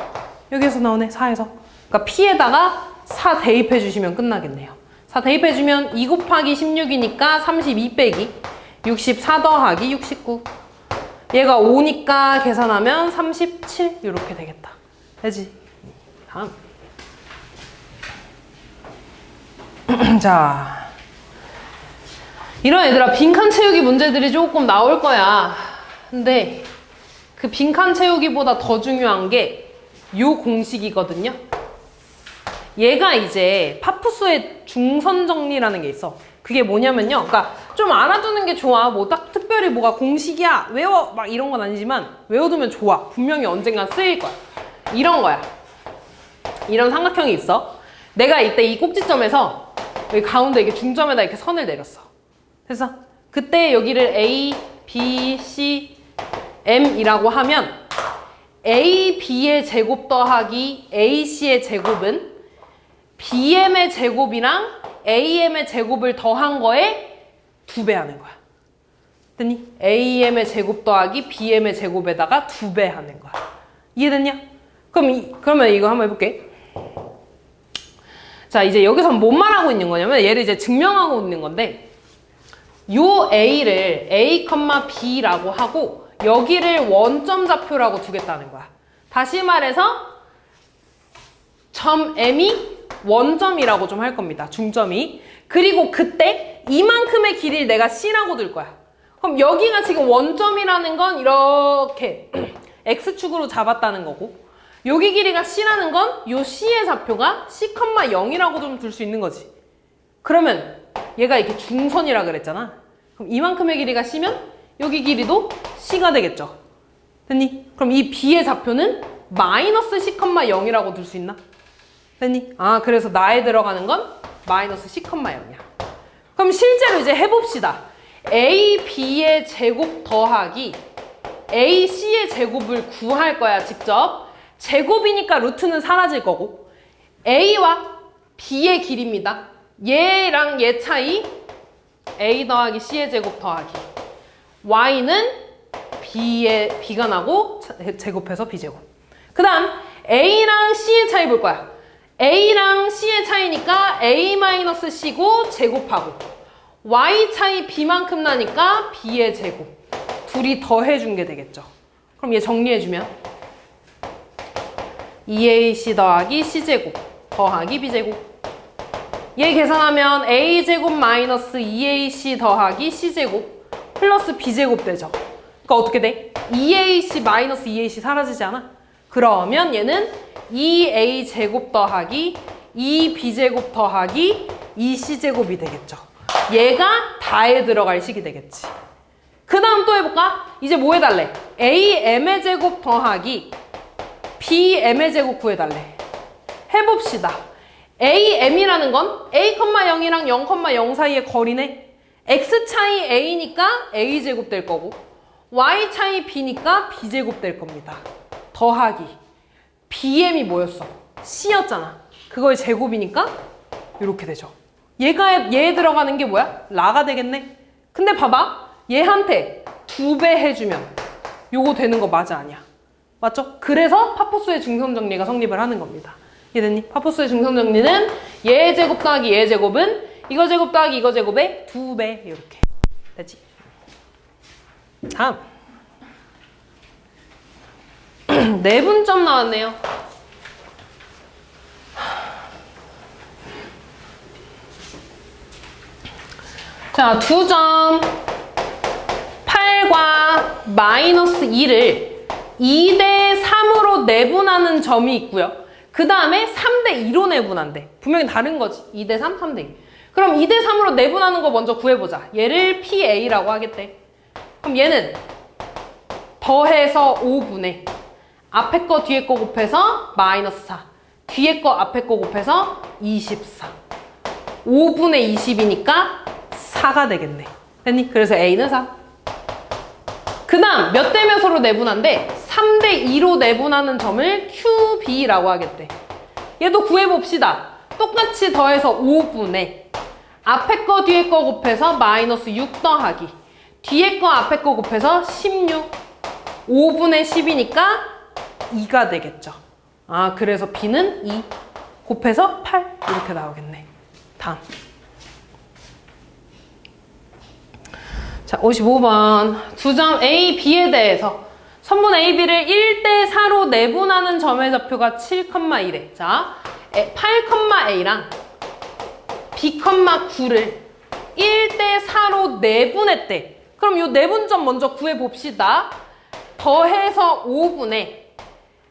여기에서 나오네. 4에서. 그러니까 p에다가 4 대입해 주시면 끝나겠네요. 4 대입해 주면 2 곱하기 16이니까 32 빼기 64 더하기 69. 얘가 5니까 계산하면 37 이렇게 되겠다. 되지? 다음. 자, 이런 얘들아 빈칸 채우기 문제들이 조금 나올 거야. 근데 그 빈칸 채우기보다 더 중요한 게 요 공식이거든요. 얘가 이제 파푸수의 중선 정리라는 게 있어. 그게 뭐냐면요. 그러니까 좀 알아두는 게 좋아. 뭐 딱 특별히 뭐가 공식이야. 외워. 막 이런 건 아니지만 외워두면 좋아. 분명히 언젠간 쓰일 거야. 이런 거야. 이런 삼각형이 있어. 내가 이때 이 꼭지점에서 여기 가운데 이렇게 중점에다 이렇게 선을 내렸어. 됐어? 그때 여기를 A, B, C, M이라고 하면 A, B의 제곱 더하기 A, C의 제곱은 BM의 제곱이랑 AM의 제곱을 더한 거에 2배 하는 거야. 됐니? AM의 제곱 더하기 BM의 제곱에다가 2배 하는 거야. 이해됐냐? 그러면 이거 한번 해볼게. 자, 이제 여기서 뭔 말하고 있는 거냐면 얘를 이제 증명하고 있는 건데 요 A를 A, B라고 하고 여기를 원점 좌표라고 두겠다는 거야. 다시 말해서 점 M이 원점이라고 좀 할 겁니다. 중점이. 그리고 그때 이만큼의 길이를 내가 C라고 둘 거야. 그럼 여기가 지금 원점이라는 건 이렇게 X축으로 잡았다는 거고 여기 길이가 C라는 건 요 C의 좌표가 C,0이라고 좀 둘 수 있는 거지. 그러면 얘가 이렇게 중선이라 그랬잖아. 그럼 이만큼의 길이가 C면 여기 길이도 C가 되겠죠. 됐니? 그럼 이 B의 좌표는 마이너스 C,0이라고 둘 수 있나? 됐니? 아, 그래서 나에 들어가는 건 마이너스 C,0이야. 그럼 실제로 이제 해봅시다. A, B의 제곱 더하기 A, C의 제곱을 구할 거야, 직접. 제곱이니까 루트는 사라질 거고 A와 B의 길이입니다. 얘랑 얘 차이 A 더하기 C의 제곱 더하기 Y는 B가 나고 제곱해서 B제곱. 그 다음 A랑 C의 차이 볼 거야. A랑 C의 차이니까 A-C고 제곱하고 Y 차이 B만큼 나니까 B의 제곱. 둘이 더해준 게 되겠죠. 그럼 얘 정리해주면 2AC 더하기 C제곱 더하기 B제곱. 얘 계산하면 A제곱 마이너스 2AC 더하기 C제곱 플러스 B제곱 되죠. 그러니까 어떻게 돼? 2AC 마이너스 2AC 사라지지 않아? 그러면 얘는 2A제곱 더하기 2B제곱 더하기 2C제곱이 되겠죠. 얘가 다에 들어갈 식이 되겠지. 그 다음 또 해볼까? 이제 뭐 해달래? AM의 제곱 더하기 BM의 제곱 구해달래. 해봅시다. AM이라는 건 A,0이랑 0,0 사이의 거리네. X 차이 A니까 A제곱 될 거고 Y 차이 B니까 B제곱 될 겁니다. 더하기 BM이 뭐였어? C였잖아. 그거의 제곱이니까 이렇게 되죠. 얘에 들어가는 게 뭐야? 라가 되겠네. 근데 봐봐. 얘한테 2배 해주면 요거 되는 거 맞아 아니야? 맞죠? 그래서 파포스의 중성정리가 성립을 하는 겁니다. 이해됐니? 파포스의 중성정리는 얘 제곱 더하기 얘 제곱은 이거 제곱 더하기 이거 제곱의 2배 이렇게 되지. 다음 내분점 나왔네요. 자, 2점 8과 마이너스 2를 2대 3으로 내분하는 점이 있고요. 그 다음에 3대 2로 내분한대. 분명히 다른 거지. 2대 3, 3대 2. 그럼 2대 3으로 내분하는 거 먼저 구해보자. 얘를 PA라고 하겠대. 그럼 얘는 더해서 5분의 앞에 거 뒤에 거 곱해서 마이너스 4. 뒤에 거 앞에 거 곱해서 24. 5분의 20이니까 4가 되겠네. 됐니? 그래서 A는 4. 그 다음 몇 대 몇으로 내분한데 3대 2로 내분하는 점을 QB라고 하겠대. 얘도 구해봅시다. 똑같이 더해서 5분의 앞에 거 뒤에 거 곱해서 마이너스 6 더하기 뒤에 거 앞에 거 곱해서 16. 5분의 10이니까 2가 되겠죠. 아, 그래서 B는 2 곱해서 8 이렇게 나오겠네. 다음. 자, 55번. 2점 A, B에 대해서 선분 A, B를 1대 4로 내분하는 점의 좌표가 7,1에. 자, 8,A랑 B,9를 1대 4로 내분했대. 그럼 이 내분점 먼저 구해봅시다. 더해서 5분의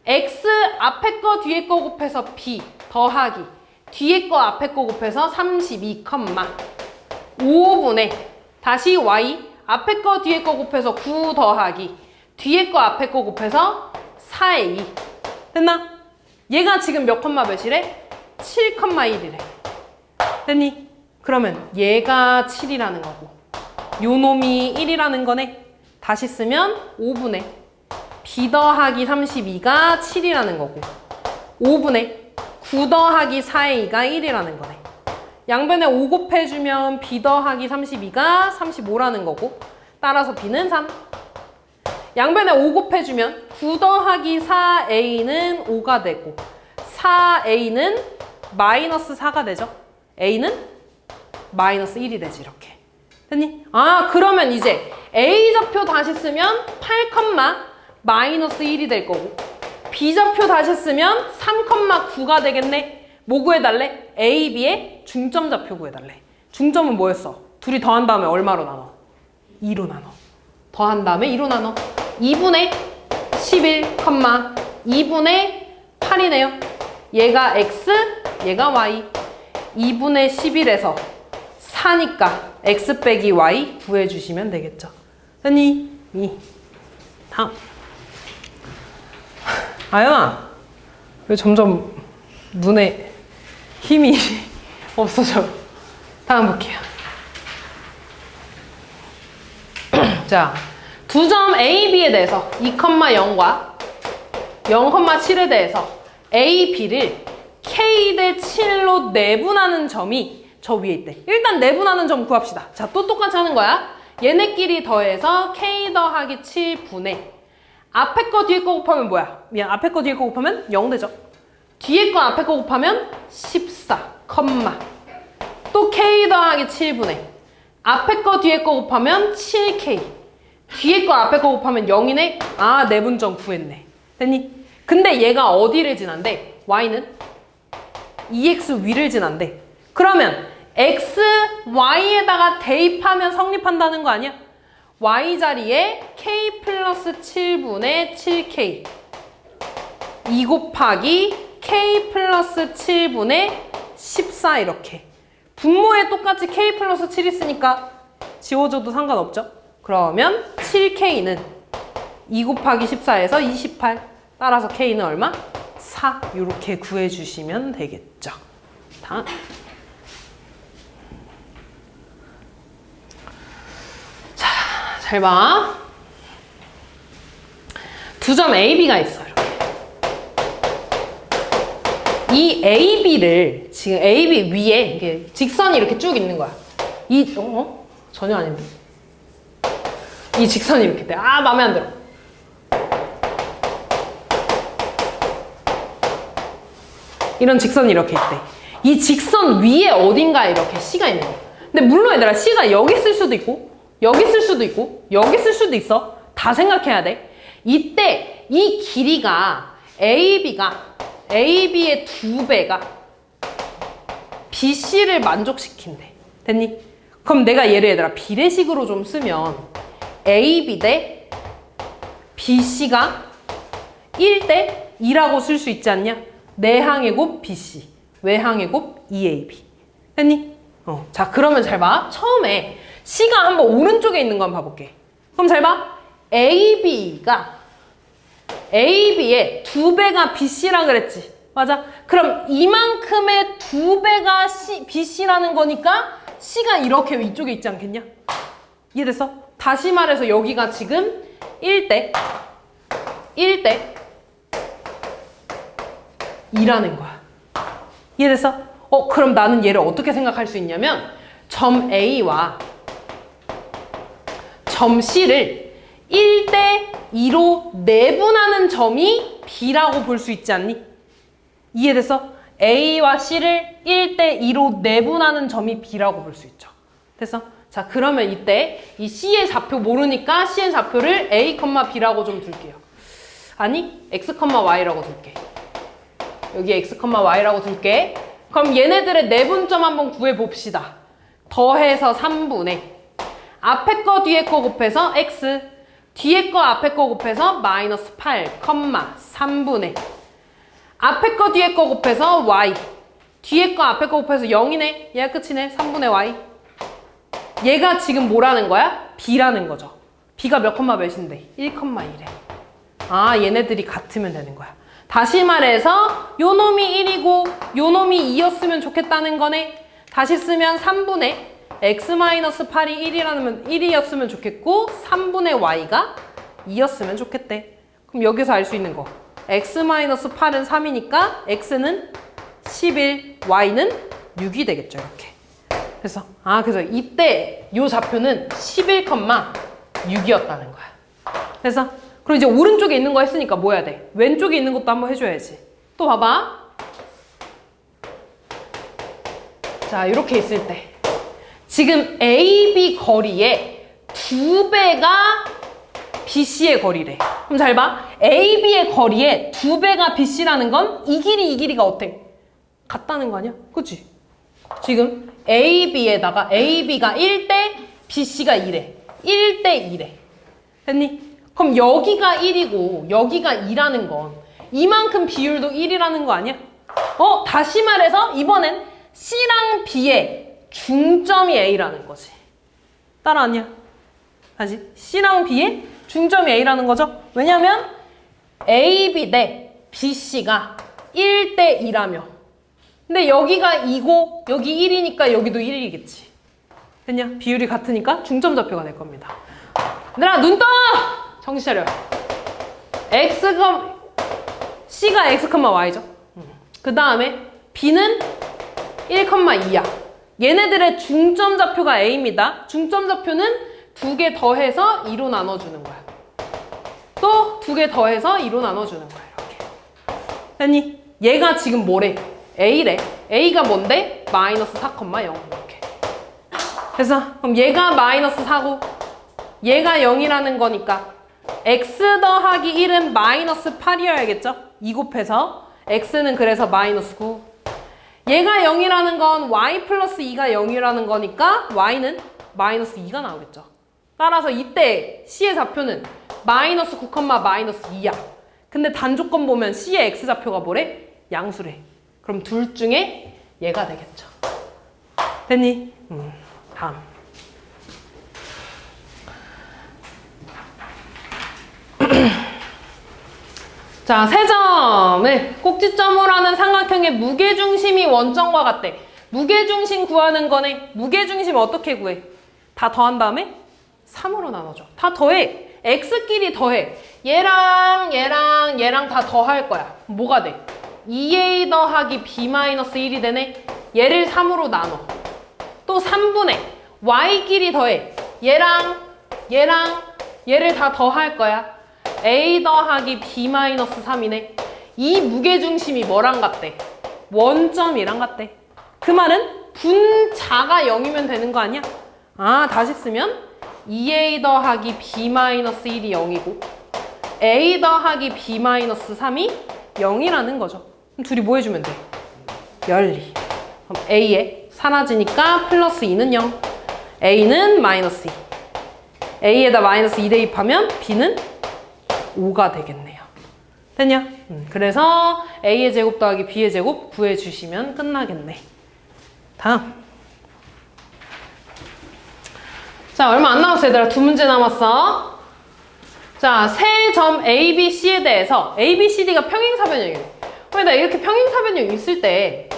X 앞에 거 뒤에 거 곱해서 B 더하기 뒤에 거 앞에 거 곱해서 32, 5분의 다시 Y 앞에 거 뒤에 거 곱해서 9 더하기 뒤에 거 앞에 거 곱해서 4A. 됐나? 얘가 지금 몇 컴마 몇이래? 7,1이래. 됐니? 그러면 얘가 7이라는 거고 요 놈이 1이라는 거네. 다시 쓰면 5분의 B 더하기 32가 7이라는 거고 5분의 9 더하기 4A가 1이라는 거네. 양변에 5 곱해주면 B 더하기 32가 35라는 거고 따라서 B는 3. 양변에 5 곱해주면 9 더하기 4A는 5가 되고 4A는 마이너스 4가 되죠. A는 마이너스 1이 되지. 이렇게 됐니? 아, 그러면 이제 A좌표 다시 쓰면 8, 마이너스 1이 될 거고 B좌표 다시 쓰면 3,9가 되겠네. 뭐 구해달래? A, B의 중점 좌표 구해달래. 중점은 뭐였어? 둘이 더한 다음에 얼마로 나눠? 2로 나눠. 더한 다음에 2로 나눠. 2분의 11, 2분의 8이네요. 얘가 X, 얘가 Y. 2분의 11에서 4니까 X 빼기 Y 구해주시면 되겠죠. 됐니? 2. 다음. 아연아, 왜 점점 눈에 힘이 없어져. 다음 볼게요. 자, 2점 A, B에 대해서 2,0과 0,7에 대해서 A, B를 K 대 7로 내분하는 점이 저 위에 있대. 일단 내분하는 점 구합시다. 자, 또 똑같이 하는 거야. 얘네끼리 더해서 K 더하기 7분의 앞에 거 뒤에 거 곱하면 뭐야? 미안, 앞에 거 뒤에 거 곱하면 0 되죠. 뒤에 거 앞에 거 곱하면 14, 또 K 더하기 7분의 앞에 거 뒤에 거 곱하면 7K 뒤에 거 앞에 거 곱하면 0이네? 아, 내분점 구했네. 됐니? 근데 얘가 어디를 지난대? Y는 2x 위를 지난대. 그러면 x, y에다가 대입하면 성립한다는 거 아니야? y 자리에 k 플러스 7분의 7k 2 곱하기 k 플러스 7분의 14 이렇게. 분모에 똑같이 k 플러스 7 있으니까 지워줘도 상관없죠? 그러면 7k는 2 곱하기 14에서 28. 따라서 k는 얼마? 4. 이렇게 구해주시면 되겠죠. 다음. 자, 잘 봐. 두 점 AB가 있어. 이렇게. 이 AB를 지금 AB 위에 이렇게 직선이 이렇게 쭉 있는 거야. 전혀 아닌데. 이 직선이 이렇게 돼. 아, 마음에 안 들어. 이런 직선이 이렇게 있대. 이 직선 위에 어딘가에 이렇게 C가 있는 거야. 근데 물론 얘들아, C가 여기 있을 수도 있고 여기 있을 수도 있고 여기 있을 수도 있어. 다 생각해야 돼. 이때 이 길이가 AB의 2배가 BC를 만족시킨대. 됐니? 그럼 내가 얘를 얘들아 비례식으로 좀 쓰면 AB 대 BC가 1대 2라고 쓸 수 있지 않냐? 내항의 곱 BC, 외항의 곱 EAB. 됐니? 자, 그러면 잘 봐. 처음에 C가 한번 오른쪽에 있는 거 한번 봐볼게. 그럼 잘 봐. AB의 2배가 BC라 그랬지. 맞아? 그럼 이만큼의 2배가 BC라는 거니까 C가 이렇게 이쪽에 있지 않겠냐? 이해됐어? 다시 말해서 여기가 지금 1대 2라는 거야. 이해됐어? 그럼 나는 얘를 어떻게 생각할 수 있냐면 점 A와 점 C를 1대 2로 내분하는 점이 B라고 볼 수 있지 않니? 이해됐어? A와 C를 1대 2로 내분하는 점이 B라고 볼 수 있죠. 됐어? 자, 그러면 이때 이 C의 좌표 모르니까 C의 좌표를 A, B라고 좀 둘게요. 아니, X, Y라고 둘게. 여기 X, Y라고 둘게. 그럼 얘네들의 내분점 한번 구해봅시다. 더해서 3분의 앞에 거 뒤에 거 곱해서 X, 뒤에 거 앞에 거 곱해서 마이너스 8, 3분의 앞에 거 뒤에 거 곱해서 Y, 뒤에 거 앞에 거 곱해서 0이네. 얘가 끝이네. 3분의 Y. 얘가 지금 뭐라는 거야? B라는 거죠. B가 몇 컴마 몇인데? 1,1에. 아, 얘네들이 같으면 되는 거야. 다시 말해서 요 놈이 1이고 요 놈이 2였으면 좋겠다는 거네. 다시 쓰면 3분의 x-8이 1이었으면 좋겠고 3분의 y가 2였으면 좋겠대. 그럼 여기서 알 수 있는 거. x-8은 3이니까 x는 11, y는 6이 되겠죠. 이렇게. 그래서 그래서 이때 요 좌표는 11,6이었다는 거야. 그래서 그리고 이제 오른쪽에 있는 거 했으니까 뭐 해야 돼? 왼쪽에 있는 것도 한번 해줘야지. 또 봐봐. 자, 이렇게 있을 때 지금 AB 거리에 2배가 BC의 거리래. 그럼 잘 봐. AB의 거리에 2배가 BC라는 건 이 길이가 어때? 같다는 거 아니야? 그치? 지금 AB에다가 AB가 1대 BC가 2래. 1대 2래. 됐니? 그럼 여기가 1이고 여기가 2라는 건 이만큼 비율도 1이라는 거 아니야? 다시 말해서 이번엔 C랑 B의 중점이 A라는 거지. 따라왔냐? 다시 C랑 B의 중점이 A라는 거죠. 왜냐면 AB 대 BC가 1대 2라며. 근데 여기가 2고 여기 1이니까 여기도 1이겠지. 됐냐? 비율이 같으니까 중점 좌표가 될 겁니다. 얘들아, 눈 떠! 정신 차려. C가 X, Y죠. 그 다음에 B는 1,2야. 얘네들의 중점 좌표가 A입니다. 중점 좌표는 2개 더해서 2로 나눠주는 거야. 또 2개 더해서 2로 나눠주는 거야. 이렇게. 됐니? 얘가 지금 뭐래? A래. A가 뭔데? 마이너스 4,0 이렇게. 그래서 그럼 얘가 마이너스 4고 얘가 0이라는 거니까 x 더하기 1은 마이너스 8이어야겠죠? 2 곱해서 x는 그래서 마이너스 9. 얘가 0이라는 건 y 플러스 2가 0이라는 거니까 y는 마이너스 2가 나오겠죠. 따라서 이때 C의 좌표는 마이너스 9, 마이너스 2야. 근데 단조건 보면 C의 X좌표가 뭐래? 양수래. 그럼 둘 중에 얘가 되겠죠. 됐니? 다음. 자, 세 점을 꼭지점으로 하는 삼각형의 무게중심이 원점과 같대. 무게중심 구하는 거네. 무게중심 어떻게 구해? 다 더한 다음에 3으로 나눠줘. 다 더해. x끼리 더해. 얘랑 다 더할 거야. 뭐가 돼? 2a 더하기 b-1이 되네. 얘를 3으로 나눠. 또 3분의 y끼리 더해. 얘를 다 더할 거야. a 더하기 b-3이네. 이 무게중심이 뭐랑 같대? 원점이랑 같대. 그 말은 분자가 0이면 되는 거 아니야? 아, 다시 쓰면 2a 더하기 b-1이 0이고 a 더하기 b-3이 0이라는 거죠. 그럼 둘이 뭐 해주면 돼? 열리. 그럼 a에 사라지니까 플러스 2는 0. a는 마이너스 2. a에다 마이너스 2 대입하면 b는 5가 되겠네요. 됐냐? 그래서 a의 제곱 더하기 b의 제곱 구해주시면 끝나겠네. 다음. 자, 얼마 안 남았어, 얘들아. 두 문제 남았어. 자, 세 점 A, B, C에 대해서 A, B, C, D가 평행사변형이래. 그러니까 이렇게 평행사변형 있을 때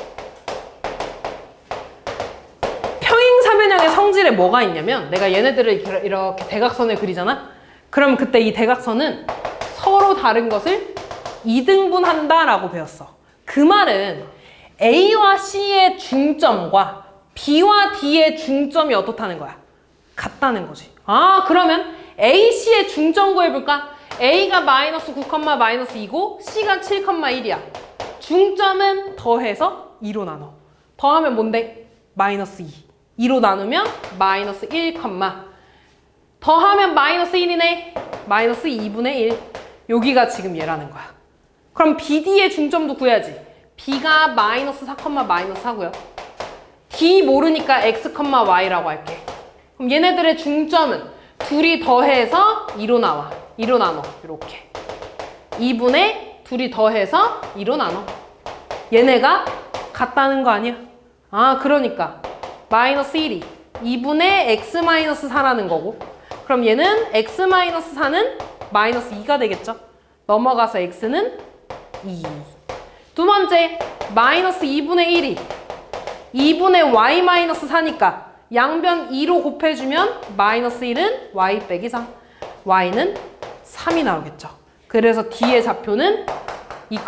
평행사변형의 성질에 뭐가 있냐면 내가 얘네들을 이렇게 대각선을 그리잖아? 그럼 그때 이 대각선은 서로 다른 것을 2등분한다 라고 배웠어. 그 말은 A와 C의 중점과 B와 D의 중점이 어떻다는 거야? 같다는 거지. 아, 그러면 A, C의 중점 구해볼까? A가 마이너스 9, 마이너스 2고 C가 7, 1이야. 중점은 더해서 2로 나눠. 더하면 뭔데? 마이너스 2. 2로 나누면 마이너스 1, 더하면 마이너스 1이네. 마이너스 2분의 1. 여기가 지금 얘라는 거야. 그럼 BD의 중점도 구해야지. B가 마이너스 4, 마이너스 4고요. D 모르니까 X, Y라고 할게. 그럼 얘네들의 중점은 둘이 더해서 2로 나와. 2로 나눠. 이렇게. 2분의 둘이 더해서 2로 나눠. 얘네가 같다는 거 아니야? 아, 그러니까 마이너스 1이 2분의 x-4라는 거고, 그럼 얘는 x-4는 마이너스 2가 되겠죠? 넘어가서 x는 2. 두 번째, 마이너스 2분의 1이 2분의 y-4니까 양변 2로 곱해주면 마이너스 1은 y 빼기 3. y는 3이 나오겠죠. 그래서 D의 좌표는 2,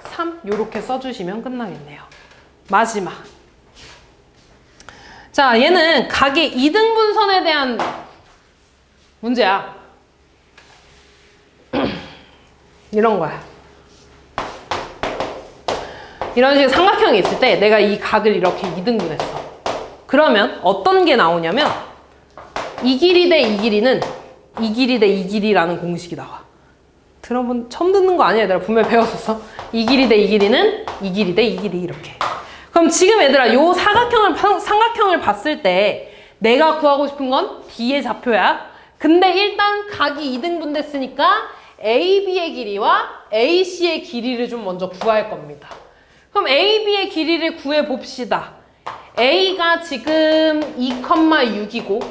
3 이렇게 써주시면 끝나겠네요. 마지막. 자, 얘는 각의 2등분선에 대한 문제야. 이런 거야. 이런 식의 삼각형이 있을 때 내가 이 각을 이렇게 2등분했어. 그러면 어떤 게 나오냐면 이 길이 대 이 길이는 이 길이 대 이 길이라는 공식이 나와. 처음 듣는 거 아니야, 얘들아? 분명히 배웠었어. 이 길이 대 이 길이는 이 길이 대 이 길이 이렇게. 그럼 지금 얘들아, 요 삼각형을 봤을 때 내가 구하고 싶은 건 D의 좌표야. 근데 일단 각이 2등분 됐으니까 AB의 길이와 AC의 길이를 좀 먼저 구할 겁니다. 그럼 AB의 길이를 구해봅시다. A가 지금 2,6이고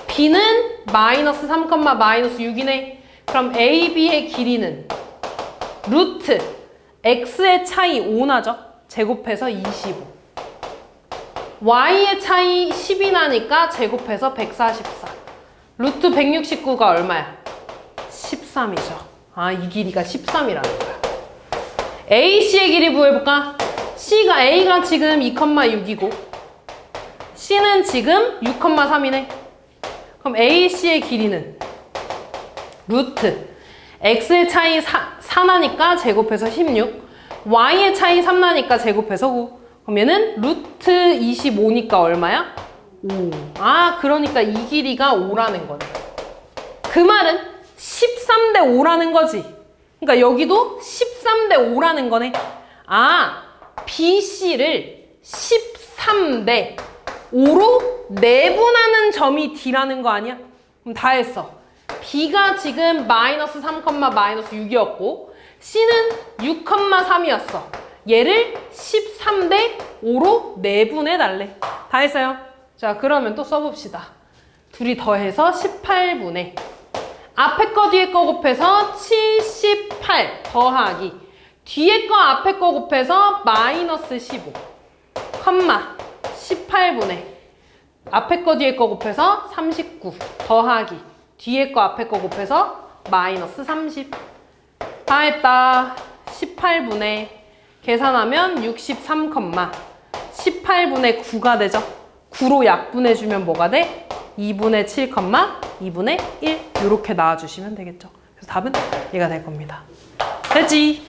B는 마이너스 3, 마이너스 6이네. 그럼 AB의 길이는 루트 X의 차이 5 나죠? 제곱해서 25. Y의 차이 10이 나니까 제곱해서 144. 루트 169가 얼마야? 13이죠. 아, 이 길이가 13이라는 거야. AC의 길이 구해볼까? A가 지금 2,6이고 C는 지금 6,3이네. 그럼 AC의 길이는 루트 X의 차이 4나니까 제곱해서 16. y의 차이 3 나니까 제곱해서 9. 그럼 얘는 루트 25니까 얼마야? 5. 아, 그러니까 이 길이가 5라는 거네. 그 말은 13대 5라는 거지. 그러니까 여기도 13대 5라는 거네. 아, BC를 13대 5로 내분하는 점이 D라는 거 아니야? 그럼 다 했어. B가 지금 마이너스 3, 마이너스 6이었고 C는 6, 3이었어. 얘를 13대 5로 내분해 달래. 다 했어요. 자, 그러면 또 써봅시다. 둘이 더해서 18분의 앞에 거 뒤에 거 곱해서 78 더하기 뒤에 거 앞에 거 곱해서 마이너스 15 18분의 앞에 거 뒤에 거 곱해서 39 더하기 뒤에 거 앞에 거 곱해서 마이너스 30. 다 했다. 18분의 계산하면 63, 18분의 9가 되죠. 9로 약분해주면 뭐가 돼? 2분의 7, 2분의 1 이렇게 나와주시면 되겠죠. 그래서 답은 얘가 될 겁니다. 됐지?